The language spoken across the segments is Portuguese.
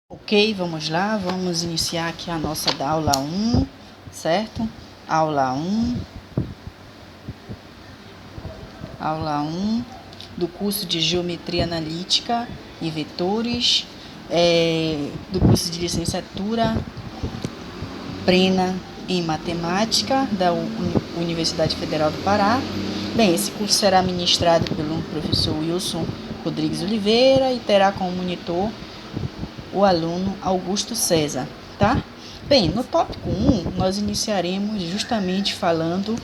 Ok, vamos lá, vamos iniciar aqui a nossa da aula 1, certo? Aula 1 do curso de Geometria Analítica e Vetores, do curso de Licenciatura Plena em Matemática da Universidade Federal do Pará. Bem, esse curso será ministrado pelo professor Wilson Rodrigues Oliveira e terá como monitor o aluno Augusto César, tá? Bem, no tópico 1, nós iniciaremos justamente falando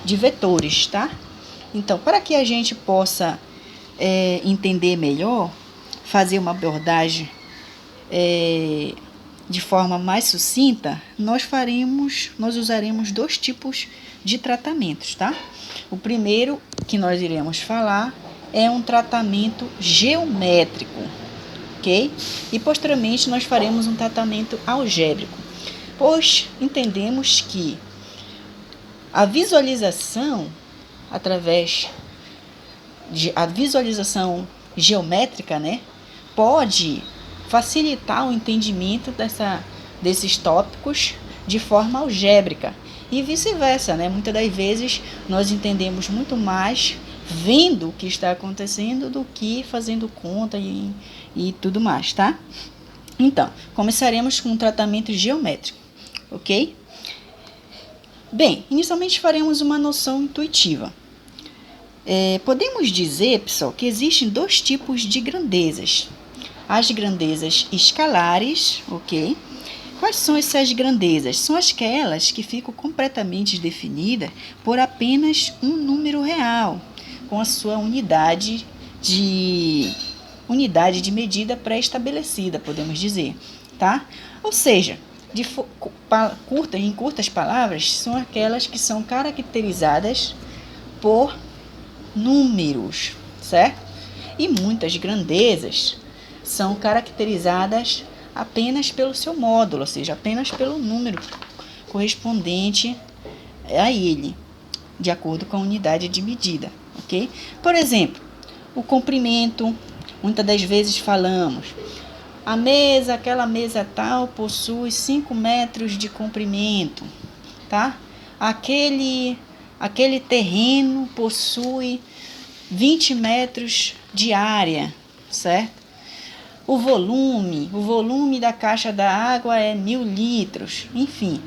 de vetores, tá? Então, para que a gente possa entender melhor, fazer uma abordagem de forma mais sucinta, nós usaremos dois tipos de tratamentos, tá? O primeiro que nós iremos falar é um tratamento geométrico, ok? E posteriormente nós faremos um tratamento algébrico, pois entendemos que a visualização geométrica, né, pode facilitar o entendimento desses tópicos de forma algébrica e vice-versa, né? Muitas das vezes nós entendemos muito mais vendo o que está acontecendo do que fazendo conta e tudo mais, tá? Então, começaremos com um tratamento geométrico, ok? Bem, inicialmente faremos uma noção intuitiva. Podemos dizer, pessoal, que existem dois tipos de grandezas. As grandezas escalares, ok? Quais são essas grandezas? São aquelas que ficam completamente definidas por apenas um número real, com a sua unidade de medida pré-estabelecida, podemos dizer, tá? Ou seja, em curtas palavras, são aquelas que são caracterizadas por números, certo? E muitas grandezas são caracterizadas apenas pelo seu módulo, ou seja, apenas pelo número correspondente a ele, de acordo com a unidade de medida, ok? Por exemplo, o comprimento, muitas das vezes falamos, aquela mesa tal possui 5 metros de comprimento, tá? Aquele terreno possui 20 metros de área, certo? O volume da caixa da água é 1000 litros, enfim.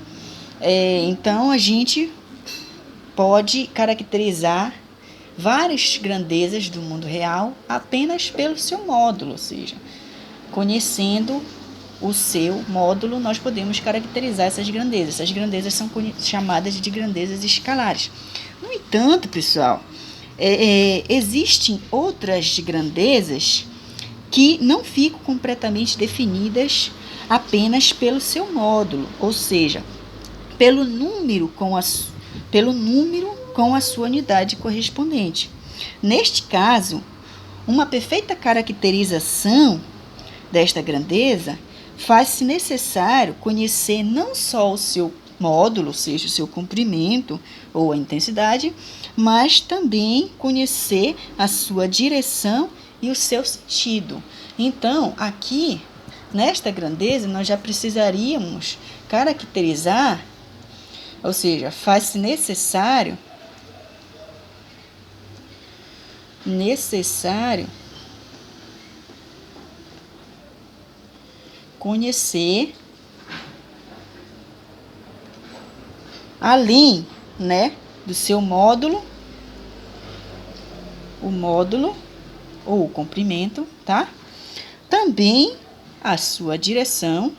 Então, a gente pode caracterizar várias grandezas do mundo real apenas pelo seu módulo, ou seja, conhecendo o seu módulo, nós podemos caracterizar essas grandezas. Essas grandezas são chamadas de grandezas escalares. No entanto, pessoal, existem outras grandezas que não ficam completamente definidas apenas pelo seu módulo, ou seja, pelo número com a sua unidade correspondente. Neste caso, uma perfeita caracterização desta grandeza faz-se necessário conhecer não só o seu módulo, ou seja, o seu comprimento ou a intensidade, mas também conhecer a sua direção e o seu sentido. Então, aqui, nesta grandeza, nós já precisaríamos caracterizar, ou seja, faz-se necessário conhecer, além, né, do seu módulo, o módulo ou o comprimento, tá? Também a sua direção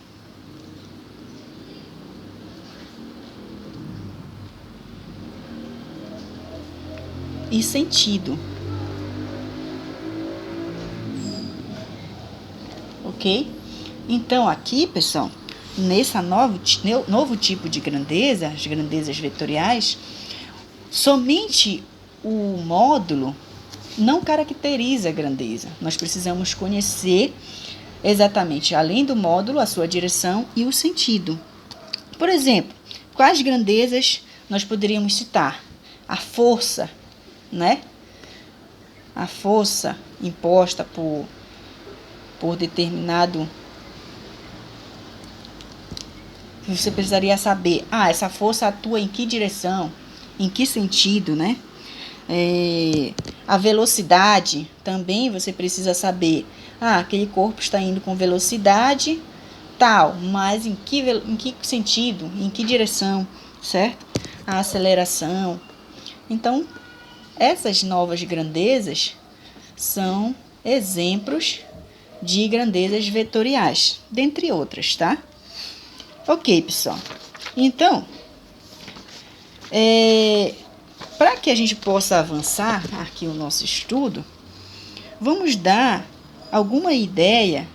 e sentido, ok? Então, aqui, pessoal, nesse novo tipo de grandeza, as grandezas vetoriais, somente o módulo não caracteriza a grandeza. Nós precisamos conhecer exatamente, além do módulo, a sua direção e o sentido. Por exemplo, quais grandezas nós poderíamos citar? A força, né? A força imposta por determinado. Você precisaria saber, essa força atua em que direção, em que sentido, né? A velocidade também você precisa saber. Aquele corpo está indo com velocidade tal, mas em que sentido, em que direção, certo? A aceleração. Então, essas novas grandezas são exemplos de grandezas vetoriais, dentre outras, tá? Ok, pessoal. Então, para que a gente possa avançar aqui o nosso estudo, vamos dar alguma ideia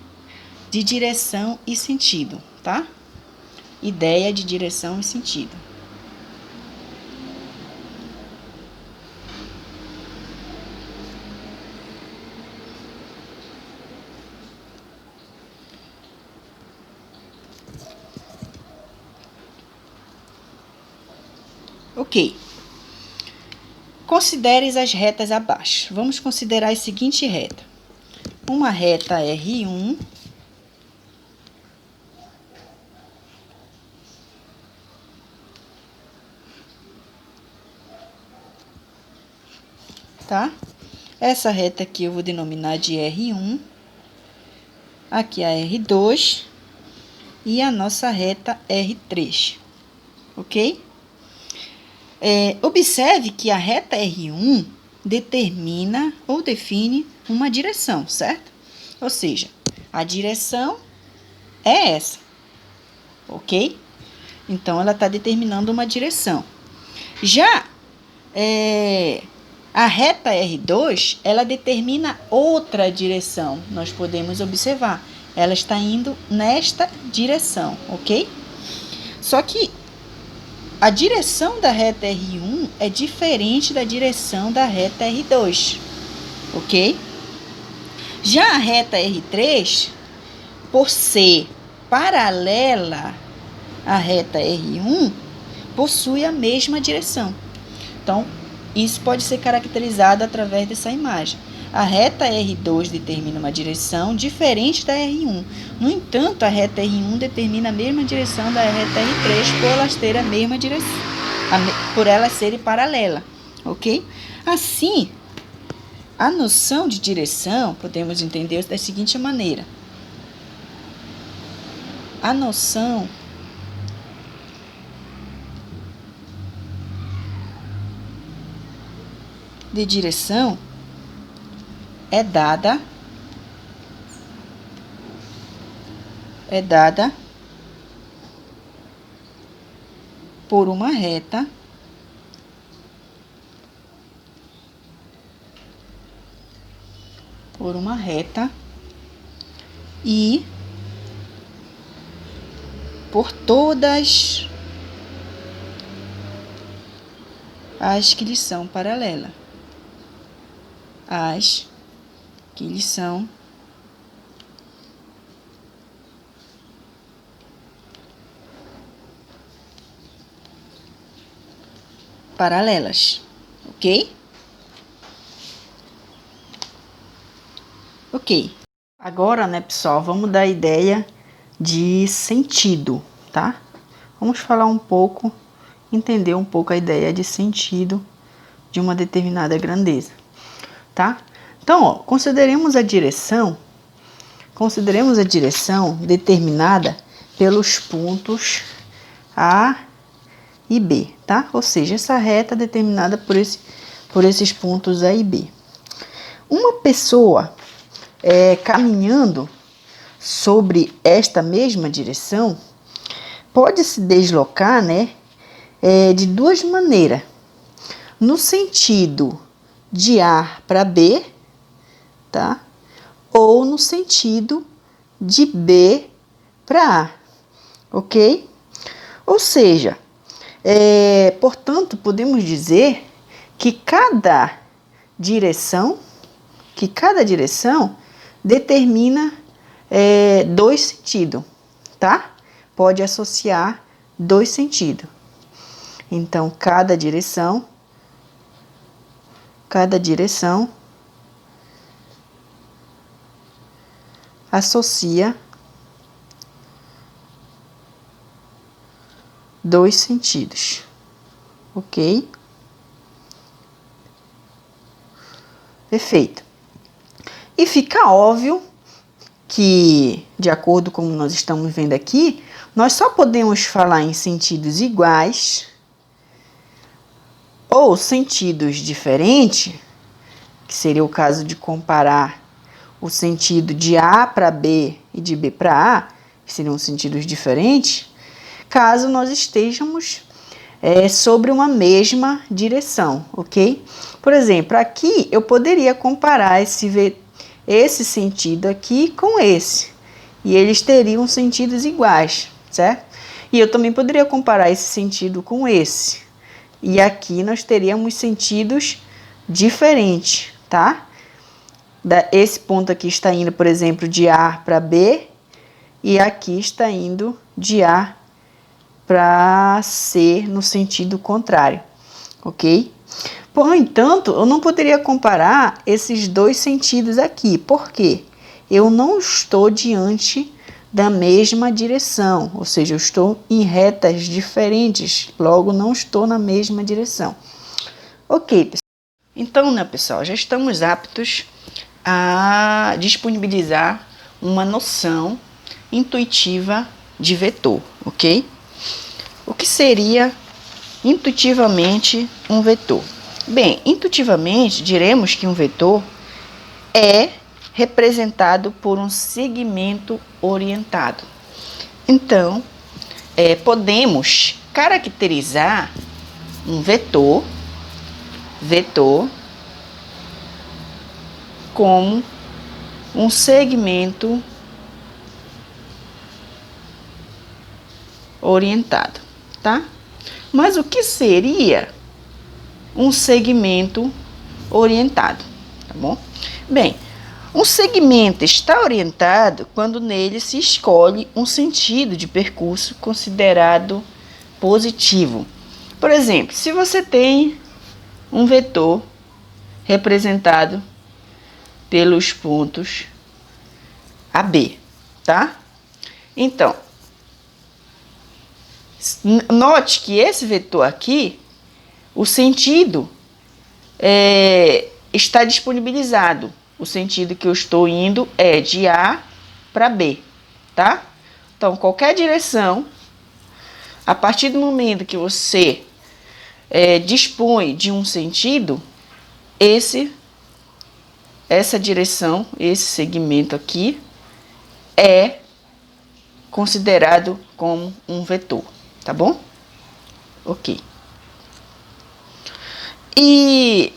de direção e sentido, tá? Ideia de direção e sentido. Ok. Considere as retas abaixo. Vamos considerar a seguinte reta. Uma reta R1, tá? Essa reta aqui eu vou denominar de R1. Aqui a R2 e a nossa reta R3, ok? Observe que a reta R1 determina ou define uma direção, certo? Ou seja, a direção é essa, ok? Então, ela está determinando uma direção. Já a reta R2, ela determina outra direção. Nós podemos observar, ela está indo nesta direção, ok? Só que a direção da reta R1 é diferente da direção da reta R2, ok? Já a reta R3, por ser paralela à reta R1, possui a mesma direção. Então, isso pode ser caracterizado através dessa imagem. A reta R2 determina uma direção diferente da R1. No entanto, a reta R1 determina a mesma direção da reta R3 por elas terem a mesma direção, por elas serem paralelas, ok? Assim, a noção de direção podemos entender da seguinte maneira. A noção de direção é dada por uma reta e por todas as que lhes são paralelas. As que lhes são paralelas, ok? Ok. Agora, né, pessoal, vamos dar a ideia de sentido, tá? Vamos falar um pouco, entender um pouco a ideia de sentido de uma determinada grandeza, tá? Então, ó, consideremos a direção determinada pelos pontos A e B, tá? Ou seja, essa reta é determinada por esses pontos A e B. Uma pessoa caminhando sobre esta mesma direção pode se deslocar, né, de duas maneiras. No sentido de A para B, tá? Ou no sentido de B para A, ok? Ou seja, portanto, podemos dizer que cada direção determina dois sentidos, tá? Pode associar dois sentidos. Então, cada direção associa dois sentidos, ok? Perfeito. E fica óbvio que, de acordo com como nós estamos vendo aqui, nós só podemos falar em sentidos iguais ou sentidos diferentes, que seria o caso de comparar o sentido de A para B e de B para A, que seriam sentidos diferentes, caso nós estejamos sobre uma mesma direção, ok? Por exemplo, aqui eu poderia comparar esse sentido aqui com esse, e eles teriam sentidos iguais, certo? E eu também poderia comparar esse sentido com esse, e aqui nós teríamos sentidos diferentes, tá? Esse ponto aqui está indo, por exemplo, de A para B, e aqui está indo de A para C no sentido contrário, ok? No entanto, eu não poderia comparar esses dois sentidos aqui, porque eu não estou diante da mesma direção, ou seja, eu estou em retas diferentes, logo não estou na mesma direção. Ok, pessoal. Então, né, pessoal, já estamos aptos a disponibilizar uma noção intuitiva de vetor, ok? O que seria intuitivamente um vetor? Bem, intuitivamente diremos que um vetor é representado por um segmento orientado. Então, podemos caracterizar um vetor como um segmento orientado, tá? Mas o que seria um segmento orientado, tá bom? Bem, um segmento está orientado quando nele se escolhe um sentido de percurso considerado positivo. Por exemplo, se você tem um vetor representado pelos pontos AB, tá? Então, note que esse vetor aqui, o sentido está disponibilizado. O sentido que eu estou indo é de A para B, tá? Então, qualquer direção, a partir do momento que você dispõe de um sentido, essa direção, esse segmento aqui, é considerado como um vetor, tá bom? Ok. E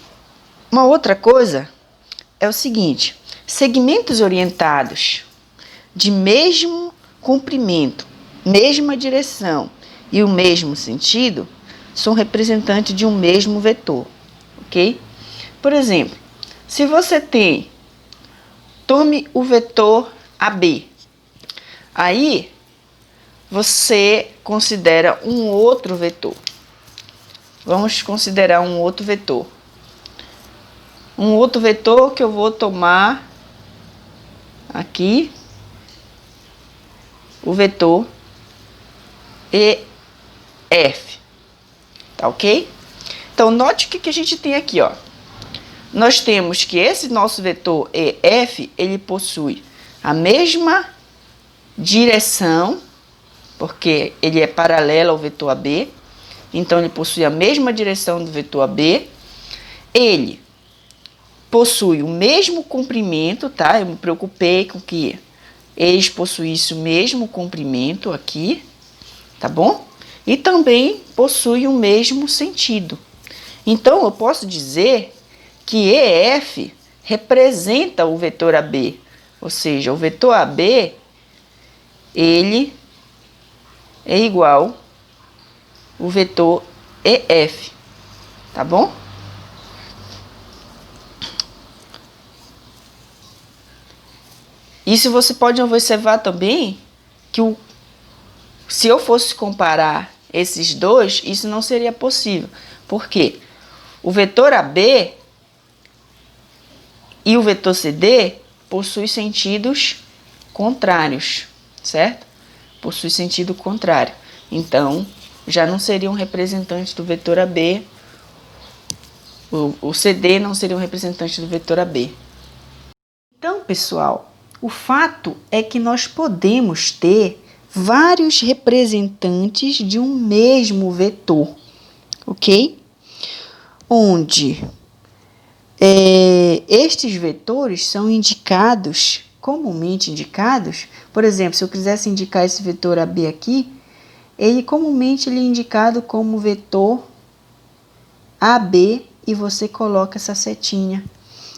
uma outra coisa é o seguinte: segmentos orientados de mesmo comprimento, mesma direção e o mesmo sentido são representantes de um mesmo vetor, ok? Por exemplo, se você tome o vetor AB, aí você considera um outro vetor. Vamos considerar um outro vetor. Um outro vetor que eu vou tomar aqui, o vetor EF, tá ok? Então, note o que a gente tem aqui, ó. Nós temos que esse nosso vetor EF, ele possui a mesma direção, porque ele é paralelo ao vetor AB, então ele possui a mesma direção do vetor AB, ele possui o mesmo comprimento, tá? Eu me preocupei com que eles possuíssem o mesmo comprimento aqui, tá bom? E também possui o mesmo sentido. Então, eu posso dizer que EF representa o vetor AB, ou seja, o vetor AB, ele é igual ao vetor EF, tá bom? Isso você pode observar também que se eu fosse comparar esses dois, isso não seria possível. Por quê? O vetor AB e o vetor CD possuem sentidos contrários, certo? Possui sentido contrário. Então, já não seria um representante do vetor AB. O CD não seria um representante do vetor AB. Então, pessoal, o fato é que nós podemos ter vários representantes de um mesmo vetor, ok? Onde estes vetores são indicados, comumente indicados, por exemplo, se eu quisesse indicar esse vetor AB aqui, comumente ele é indicado como vetor AB e você coloca essa setinha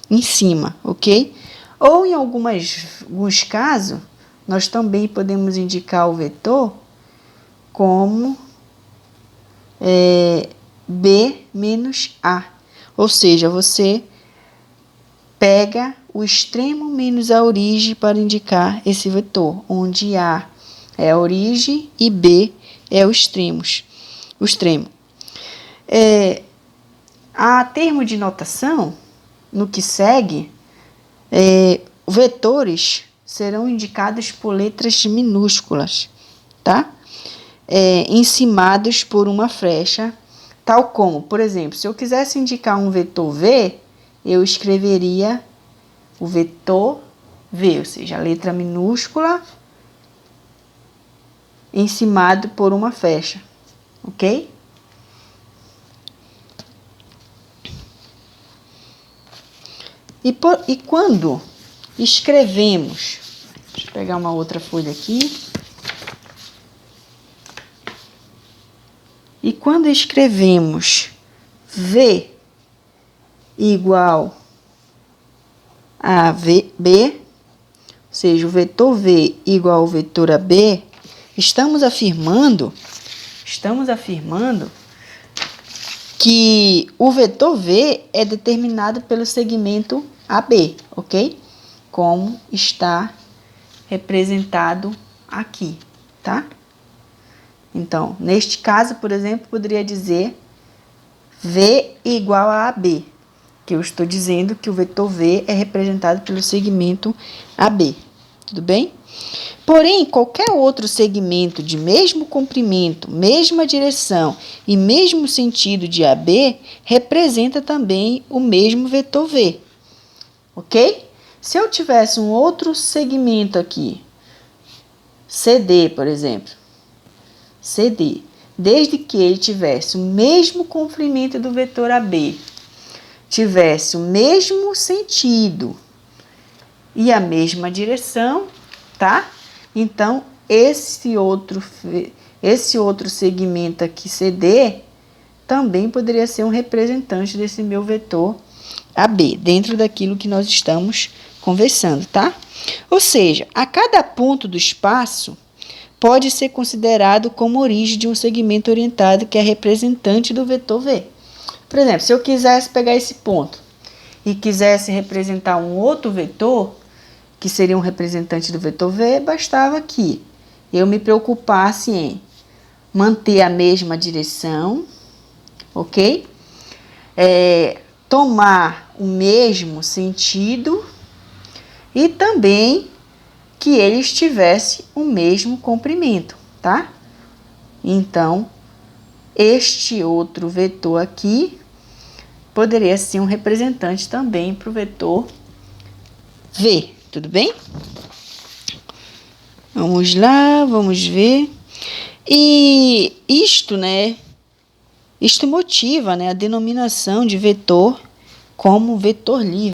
em cima, ok? Ou em alguns casos, nós também podemos indicar o vetor como B menos A. Ou seja, você pega o extremo menos a origem para indicar esse vetor, onde A é a origem e B é o extremo. A termo de notação, no que segue, vetores serão indicados por letras minúsculas, tá? Encimados por uma flecha, tal como, por exemplo, se eu quisesse indicar um vetor V, eu escreveria o vetor V, ou seja, a letra minúscula encimado por uma flecha, ok? E quando escrevemos, deixa eu pegar uma outra folha aqui. E quando escrevemos V igual a B, ou seja, o vetor V igual ao vetor AB, estamos afirmando que o vetor V é determinado pelo segmento AB, ok? Como está representado aqui, tá? Então, neste caso, por exemplo, poderia dizer V igual a AB, que eu estou dizendo que o vetor V é representado pelo segmento AB, tudo bem? Porém, qualquer outro segmento de mesmo comprimento, mesma direção e mesmo sentido de AB representa também o mesmo vetor V, ok? Se eu tivesse um outro segmento aqui, CD, por exemplo, CD, desde que ele tivesse o mesmo comprimento do vetor AB, tivesse o mesmo sentido e a mesma direção, tá? Então, esse outro segmento aqui, CD, também poderia ser um representante desse meu vetor AB, dentro daquilo que nós estamos conversando, tá? Ou seja, a cada ponto do espaço pode ser considerado como origem de um segmento orientado que é representante do vetor V. Por exemplo, se eu quisesse pegar esse ponto e quisesse representar um outro vetor, que seria um representante do vetor V, bastava que eu me preocupasse em manter a mesma direção, ok? Tomar o mesmo sentido e também que eles tivessem o mesmo comprimento, tá? Então, este outro vetor aqui poderia ser um representante também para o vetor V, tudo bem? Vamos lá, vamos ver. E isto, né? Isto motiva, né, a denominação de vetor como vetor livre.